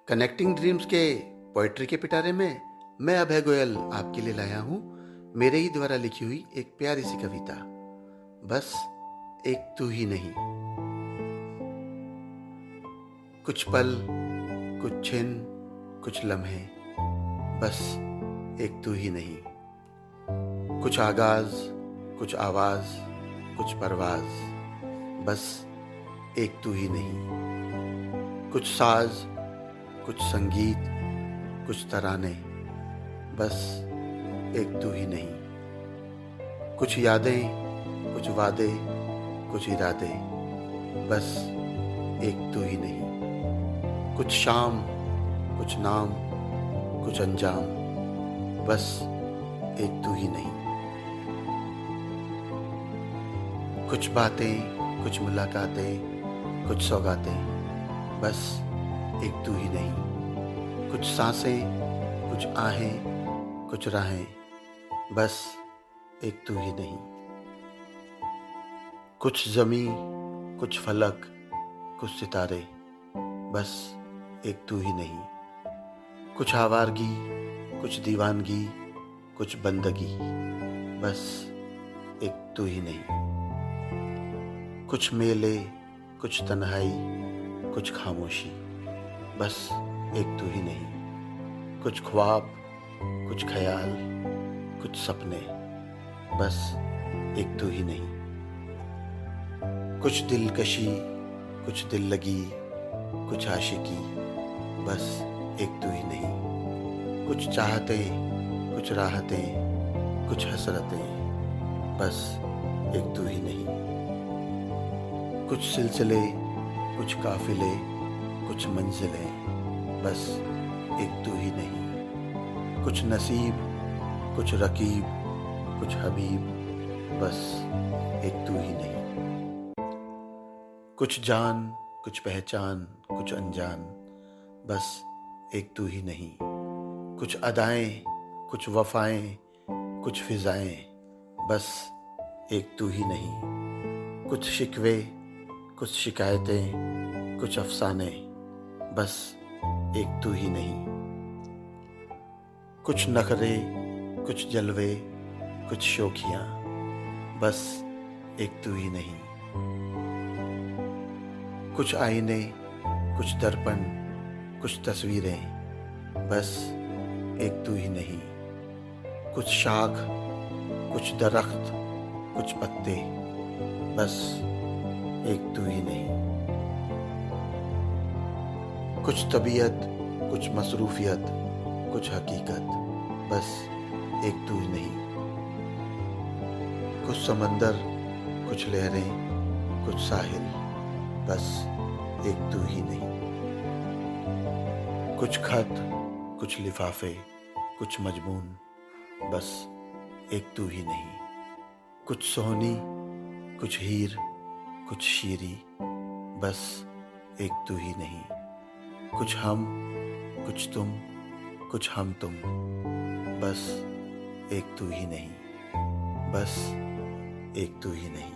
Connecting dreams के poetry के पिटारे में मैं अभय गोयल आपके लिए लाया हूँ मेरे ही द्वारा लिखी हुई एक प्यारी सी कविता, बस एक तू ही नहीं। कुछ पल, कुछ छिन, कुछ लम्हे, बस एक तू ही नहीं। कुछ आगाज, कुछ आवाज, कुछ परवाज, बस एक तू ही नहीं। कुछ साज, कुछ संगीत, कुछ तराने, बस एक तू ही नहीं। कुछ यादें, कुछ वादे, कुछ इरादे, बस एक तू ही नहीं। कुछ शाम, कुछ नाम, कुछ अंजाम, बस एक तू ही नहीं। कुछ बातें, कुछ मुलाकातें, कुछ सौगातें, बस एक तू ही नहीं। कुछ सांसें, कुछ आहें, कुछ राहें, बस एक तू ही नहीं। कुछ ज़मीं, कुछ फलक, कुछ सितारे, बस एक तू ही नहीं। कुछ आवारगी, कुछ दीवानगी, कुछ बंदगी, बस एक तू ही नहीं। कुछ मेले, कुछ तन्हाई, कुछ खामोशी, बस एक तू ही नहीं। कुछ ख्वाब, कुछ ख्याल, कुछ सपने, बस एक तू ही नहीं। कुछ दिलकशी, कुछ दिल लगी, कुछ आशिकी, बस एक तू ही नहीं। कुछ चाहतें, कुछ राहतें, कुछ हसरतें, बस एक तू ही नहीं। कुछ सिलसिले, कुछ काफिले, कुछ मंजिलें, बस एक तू ही नहीं। कुछ नसीब, कुछ रकीब, कुछ हबीब, बस एक तू ही नहीं। कुछ जान, कुछ पहचान, कुछ अनजान, बस एक तू ही नहीं। कुछ अदाएं, कुछ वफाएं, कुछ फिजाएं, बस एक तू ही नहीं। कुछ शिकवे, कुछ शिकायतें, कुछ अफसाने, बस एक तू ही नहीं। कुछ नखरे, कुछ जलवे, कुछ शोखियां, बस एक तू ही नहीं। कुछ आईने, कुछ दर्पण, कुछ तस्वीरें, बस एक तू ही नहीं। कुछ शाख, कुछ दरख्त, कुछ पत्ते, बस एक तू ही नहीं। कुछ तबीयत, कुछ मसरूफियत, कुछ हकीकत, बस एक तू ही नहीं। कुछ समंदर, कुछ लहरें, कुछ साहिल, बस एक तू ही नहीं। कुछ खत, कुछ लिफाफे, कुछ मजमून, बस एक तू ही नहीं। कुछ सोहनी, कुछ हीर, कुछ शीरी, बस एक तू ही नहीं। कुछ हम, कुछ तुम, कुछ हम तुम, बस एक तू ही नहीं। बस एक तू ही नहीं।